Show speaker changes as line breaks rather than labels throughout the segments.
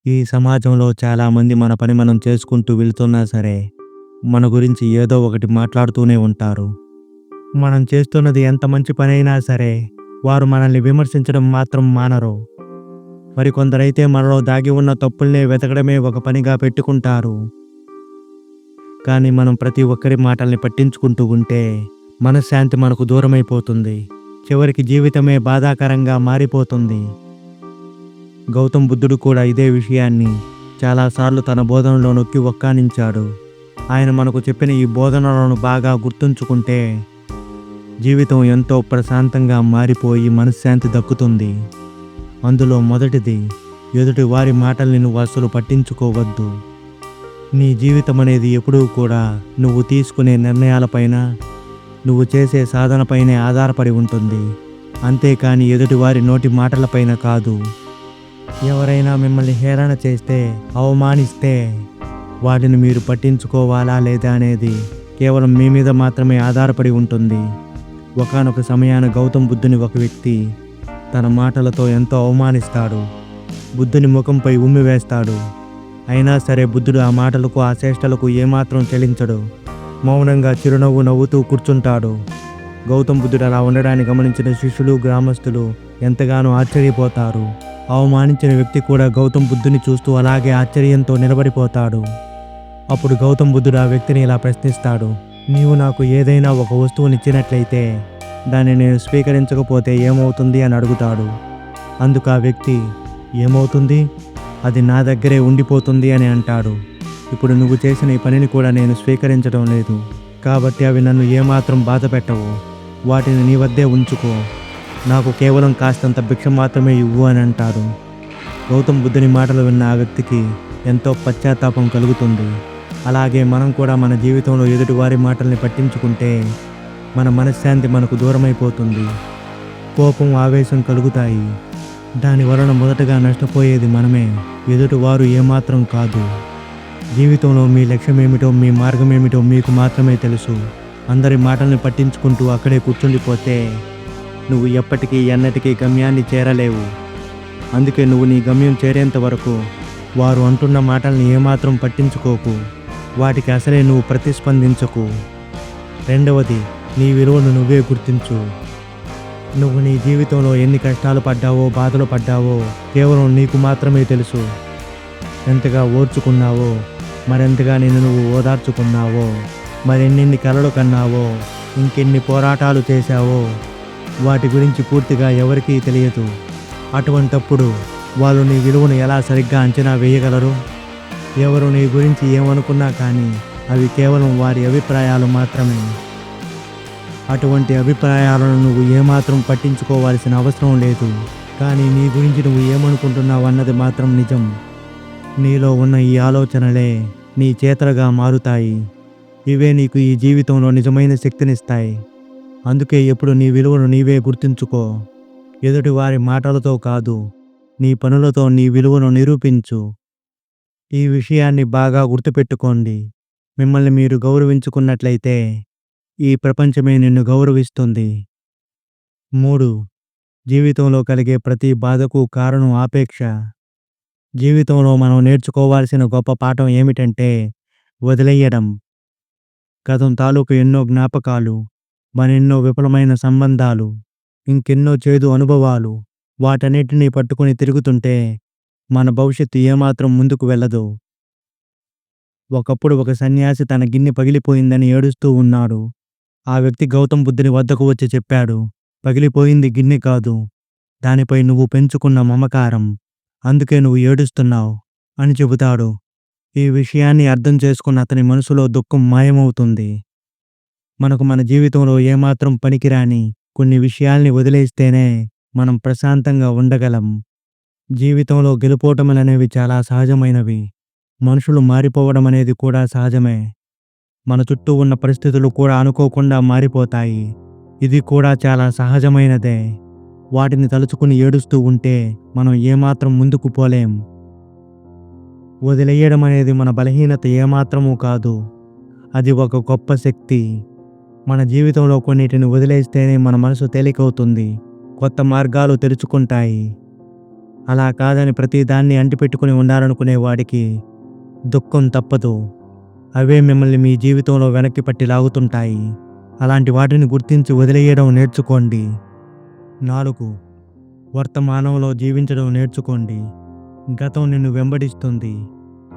ఈ సమాజంలో చాలామంది మన పని మనం చేసుకుంటూ వెళ్తున్నా సరే, మన గురించి ఏదో ఒకటి మాట్లాడుతూనే ఉంటారు. మనం చేస్తున్నది ఎంత మంచి పనైనా సరే, వారు మనల్ని విమర్శించడం మాత్రం మానరు. మరికొందరైతే మనలో దాగి ఉన్న తప్పుల్నే వెతకడమే ఒక పనిగా పెట్టుకుంటారు. కానీ మనం ప్రతి ఒక్కరి మాటల్ని పట్టించుకుంటూ ఉంటే, మనశ్శాంతి మనకు దూరమైపోతుంది. చివరికి జీవితమే బాధాకరంగా మారిపోతుంది. గౌతమ్ బుద్ధుడు కూడా ఇదే విషయాన్ని చాలాసార్లు తన బోధనలో నొక్కి ఒక్కానించాడు. ఆయన మనకు చెప్పిన ఈ బోధనలను బాగా గుర్తుంచుకుంటే జీవితం ఎంతో ప్రశాంతంగా మారిపోయి మనశ్శాంతి దక్కుతుంది. అందులో మొదటిది, ఎదుటి వారి మాటల్ని నువ్వు అస్సలు పట్టించుకోవద్దు. నీ జీవితం అనేది ఎప్పుడూ కూడా నువ్వు తీసుకునే నిర్ణయాలపైన, నువ్వు చేసే సాధనపైనే ఆధారపడి ఉంటుంది. అంతేకాని ఎదుటివారి నోటి మాటలపైన కాదు. ఎవరైనా మిమ్మల్ని హేళన చేస్తే, అవమానిస్తే వాటిని మీరు పట్టించుకోవాలా లేదా అనేది కేవలం మీ మీద మాత్రమే ఆధారపడి ఉంటుంది. ఒకానొక సమయాన గౌతమ్ బుద్ధుని ఒక వ్యక్తి తన మాటలతో ఎంతో అవమానిస్తాడు. బుద్ధుని ముఖంపై ఉమ్మి వేస్తాడు. అయినా సరే బుద్ధుడు ఆ మాటలకు, ఆ చేష్టలకు ఏమాత్రం చెలించడు. మౌనంగా చిరునవ్వు నవ్వుతూ కూర్చుంటాడు. గౌతమ్ బుద్ధుడు అలా ఉండడాన్ని గమనించిన శిష్యులు, గ్రామస్తులు ఎంతగానో ఆశ్చర్యపోతారు. అవమానించిన వ్యక్తి కూడా గౌతమ్ బుద్ధుని చూస్తూ అలాగే ఆశ్చర్యంతో నిలబడిపోతాడు. అప్పుడు గౌతమ్ బుద్ధుడు ఆ వ్యక్తిని ఇలా ప్రశ్నిస్తాడు, నీవు నాకు ఏదైనా ఒక వస్తువునిచ్చినట్లయితే దాన్ని నేను స్వీకరించకపోతే ఏమవుతుంది అని అడుగుతాడు. అందుకు ఆ వ్యక్తి, ఏమవుతుంది, అది నా దగ్గరే ఉండిపోతుంది అని అంటాడు. ఇప్పుడు నువ్వు చేసిన ఈ పనిని కూడా నేను స్వీకరించడం లేదు, కాబట్టి అవి నన్ను ఏమాత్రం బాధ పెట్టవు. వాటిని నీ వద్దే ఉంచుకో. నాకు కేవలం కాస్తంత భిక్ష మాత్రమే ఇవ్వు అని అంటాడు. గౌతమ్ బుద్ధుని మాటలు విన్న ఆ వ్యక్తికి ఎంతో పశ్చాత్తాపం కలుగుతుంది. అలాగే మనం కూడా మన జీవితంలో ఎదుటివారి మాటల్ని పట్టించుకుంటే మన మనశ్శాంతి మనకు దూరమైపోతుంది. కోపం, ఆవేశం కలుగుతాయి. దాని వలన మొదటగా నష్టపోయేది మనమే, ఎదుటివారు ఏమాత్రం కాదు. జీవితంలో మీ లక్ష్యం ఏమిటో, మీ మార్గం ఏమిటో మీకు మాత్రమే తెలుసు. అందరి మాటల్ని పట్టించుకుంటూ అక్కడే కూర్చుండిపోతే నువ్వు ఎప్పటికీ ఎన్నటికీ గమ్యాన్ని చేరలేవు. అందుకే నువ్వు నీ గమ్యం చేరేంత వరకు వారు అంటున్న మాటల్ని ఏమాత్రం పట్టించుకోకు. వాటికి అసలే నువ్వు ప్రతిస్పందించకు. రెండవది, నీ విలువను నువ్వే గుర్తించు. నువ్వు నీ జీవితంలో ఎన్ని కష్టాలు పడ్డావో, బాధలు పడ్డావో కేవలం నీకు మాత్రమే తెలుసు. ఎంతగా ఓర్చుకున్నావో, మరెంతగా నిన్ను నువ్వు ఓదార్చుకున్నావో, మరెన్నెన్ని కలలు కన్నావో, ఇంకెన్ని పోరాటాలు చేశావో వాటి గురించి పూర్తిగా ఎవరికీ తెలియదు. అటువంటప్పుడు వాళ్ళు నీ విలువను ఎలా సరిగ్గా అంచనా వేయగలరు? ఎవరు నీ గురించి ఏమనుకున్నా కానీ అవి కేవలం వారి అభిప్రాయాలు మాత్రమే. అటువంటి అభిప్రాయాలను నువ్వు ఏమాత్రం పట్టించుకోవాల్సిన అవసరం లేదు. కానీ నీ గురించి నువ్వు ఏమనుకుంటున్నావు అన్నది మాత్రం నిజం. నీలో ఉన్న ఈ ఆలోచనలే నీ చేతలుగా మారుతాయి. ఇవే నీకు ఈ జీవితంలో నిజమైన శక్తినిస్తాయి. అందుకే ఎప్పుడు నీ విలువను నీవే గుర్తుంచుకో. ఎదుటి వారి మాటలతో కాదు, నీ పనులతో నీ విలువను నిరూపించు. ఈ విషయాన్ని బాగా గుర్తుపెట్టుకోండి. మిమ్మల్ని మీరు గౌరవించుకున్నట్లయితే ఈ ప్రపంచమే నిన్ను గౌరవిస్తుంది. 3. జీవితంలో కలిగే ప్రతి బాధకు కారణం ఆపేక్ష. జీవితంలో మనం నేర్చుకోవాల్సిన గొప్ప పాఠం ఏమిటంటే వదిలేయడం. గతం తాలూకు ఎన్నో జ్ఞాపకాలు, మరెన్నో విఫలమైన సంబంధాలు, ఇంకెన్నో చేదు అనుభవాలు, వాటన్నిటినీ పట్టుకుని తిరుగుతుంటే మన భవిష్యత్తు ఏమాత్రం ముందుకు వెళ్ళదు. ఒకప్పుడు ఒక సన్యాసి తన గిన్నె పగిలిపోయిందని ఏడుస్తూ ఉన్నాడు. ఆ వ్యక్తి గౌతమ్ బుద్ధుని వద్దకు వచ్చి చెప్పాడు, పగిలిపోయింది గిన్నె కాదు, దానిపై నువ్వు పెంచుకున్న మమకారం. అందుకే నువ్వు ఏడుస్తున్నావు అని చెబుతాడు. ఈ విషయాన్ని అర్థం చేసుకున్న అతని మనసులో దుఃఖం మాయమవుతుంది. మనకు మన జీవితంలో ఏమాత్రం పనికిరాని కొన్ని విషయాల్ని వదిలేస్తేనే మనం ప్రశాంతంగా ఉండగలం. జీవితంలో గెలుపోటములనేవి చాలా సహజమైనవి. మనుషులు మారిపోవడం అనేది కూడా సహజమే. మన చుట్టూ ఉన్న పరిస్థితులు కూడా అనుకోకుండా మారిపోతాయి. ఇది కూడా చాలా సహజమైనదే. వాటిని తలుచుకుని ఏడుస్తూ ఉంటే మనం ఏమాత్రం ముందుకు పోలేం. వదిలేయడం అనేది మన బలహీనత ఏమాత్రమూ కాదు, అది ఒక గొప్ప శక్తి. మన జీవితంలో కొన్నిటిని వదిలేస్తేనే మన మనసు తేలికవుతుంది, కొత్త మార్గాలు తెరుచుకుంటాయి. అలా కాదని ప్రతి దాన్ని అంటిపెట్టుకుని ఉండాలనుకునే వాడికి దుఃఖం తప్పదు. అవే మిమ్మల్ని మీ జీవితంలో వెనక్కి పట్టి లాగుతుంటాయి. అలాంటి వాటిని గుర్తించి వదిలేయడం నేర్చుకోండి. 4. వర్తమానంలో జీవించడం నేర్చుకోండి. గతం నిన్ను వెంబడిస్తుంది.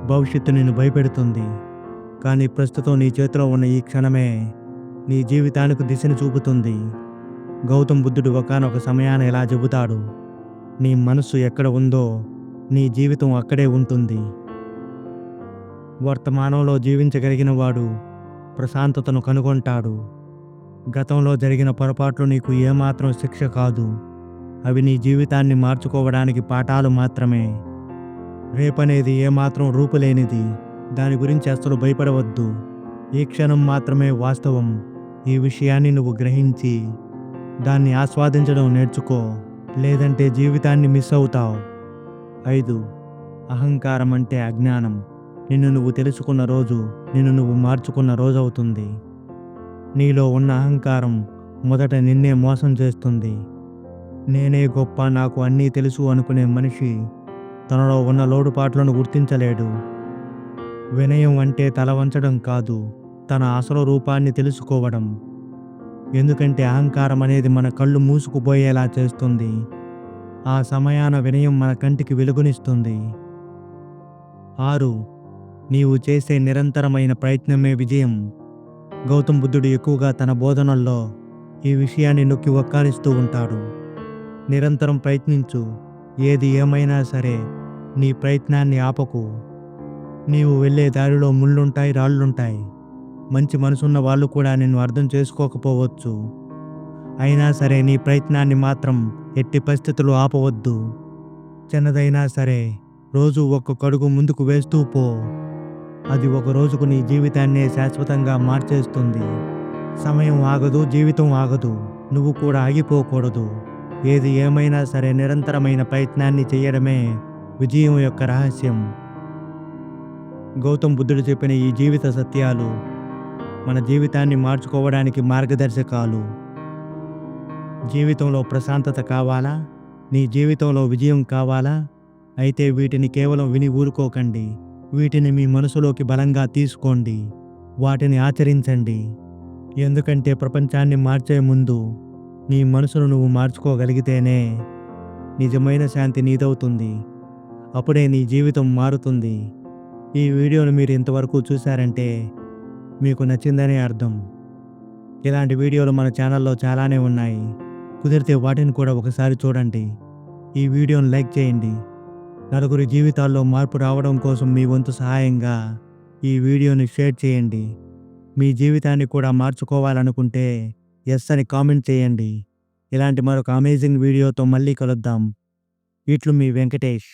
భవిష్యత్తు నిన్ను భయపెడుతుంది. కానీ ప్రస్తుతం నీ చేతిలో ఉన్న ఈ క్షణమే నీ జీవితానికి దిశను చూపుతుంది. గౌతమ్ బుద్ధుడు ఒకానొక సమయాన ఇలా చెబుతాడు, నీ మనస్సు ఎక్కడ ఉందో నీ జీవితం అక్కడే ఉంటుంది. వర్తమానంలో జీవించగలిగిన వాడు ప్రశాంతతను కనుగొంటాడు. గతంలో జరిగిన పొరపాట్లు నీకు ఏమాత్రం శిక్ష కాదు. అవి నీ జీవితాన్ని మార్చుకోవడానికి పాఠాలు మాత్రమే. రేపనేది ఏమాత్రం రూపులేనిది. దాని గురించి అస్సలు భయపడవద్దు. ఈ క్షణం మాత్రమే వాస్తవం. ఈ విషయాన్ని నువ్వు గ్రహించి దాన్ని ఆస్వాదించడం నేర్చుకో. లేదంటే జీవితాన్ని మిస్ అవుతావు. 5. అహంకారం అంటే అజ్ఞానం. నిన్ను నువ్వు తెలుసుకున్న రోజు నిన్ను నువ్వు మార్చుకున్న రోజు అవుతుంది. నీలో ఉన్న అహంకారం మొదట నిన్నే మోసం చేస్తుంది. నేనే గొప్ప, నాకు అన్నీ తెలుసు అనుకునే మనిషి తనలో ఉన్న లోటుపాట్లను గుర్తించలేడు. వినయం అంటే తల వంచడం కాదు, తన అసలు రూపాన్ని తెలుసుకోవడం. ఎందుకంటే అహంకారం అనేది మన కళ్ళు మూసుకుపోయేలా చేస్తుంది. ఆ సమయాన వినయం మన కంటికి వెలుగునిస్తుంది. 6. నీవు చేసే నిరంతరమైన ప్రయత్నమే విజయం. గౌతమ్ బుద్ధుడు ఎక్కువగా తన బోధనల్లో ఈ విషయాన్ని నొక్కి వక్కారిస్తూ ఉంటాడు. నిరంతరం ప్రయత్నించు. ఏది ఏమైనా సరే నీ ప్రయత్నాన్ని ఆపకు. నీవు వెళ్ళే దారిలో ముళ్ళుంటాయి, రాళ్ళుంటాయి. మంచి మనసున్న వాళ్ళు కూడా నిన్ను అర్థం చేసుకోకపోవచ్చు. అయినా సరే నీ ప్రయత్నాన్ని మాత్రం ఎట్టి పరిస్థితుల్లో ఆపవద్దు. చిన్నదైనా సరే రోజు ఒక్కొక్క అడుగు ముందుకు వేస్తూ పో. అది ఒక రోజుకు నీ జీవితాన్నే శాశ్వతంగా మార్చేస్తుంది. సమయం ఆగదు, జీవితం ఆగదు. నువ్వు కూడా ఆగిపోకూడదు. ఏది ఏమైనా సరే నిరంతరమైన ప్రయత్నాన్ని చేయడమే విజయం యొక్క రహస్యం. గౌతమ్ బుద్ధుడు చెప్పిన ఈ జీవిత సత్యాలు మన జీవితాన్ని మార్చుకోవడానికి మార్గదర్శకాలు. జీవితంలో ప్రశాంతత కావాలా? నీ జీవితంలో విజయం కావాలా? అయితే వీటిని కేవలం విని ఊరుకోకండి. వీటిని మీ మనసులోకి బలంగా తీసుకోండి. వాటిని ఆచరించండి. ఎందుకంటే ప్రపంచాన్ని మార్చే ముందు నీ మనసును నువ్వు మార్చుకోగలిగితేనే నిజమైన శాంతి నీదవుతుంది. అప్పుడే నీ జీవితం మారుతుంది. ఈ వీడియోను మీరు ఇంతవరకు చూశారంటే మీకు నచ్చిందనే అర్థం. ఇలాంటి వీడియోలు మన ఛానల్లో చాలానే ఉన్నాయి. కుదిరితే వాటిని కూడా ఒకసారి చూడండి. ఈ వీడియోను లైక్ చేయండి. నలుగురి జీవితాల్లో మార్పు రావడం కోసం మీ వంతు సహాయంగా ఈ వీడియోని షేర్ చేయండి. మీ జీవితాన్ని కూడా మార్చుకోవాలనుకుంటే ఎస్ అని కామెంట్ చేయండి. ఇలాంటి మరొక అమేజింగ్ వీడియోతో మళ్ళీ కలుద్దాం. ఇట్లు మీ వెంకటేష్.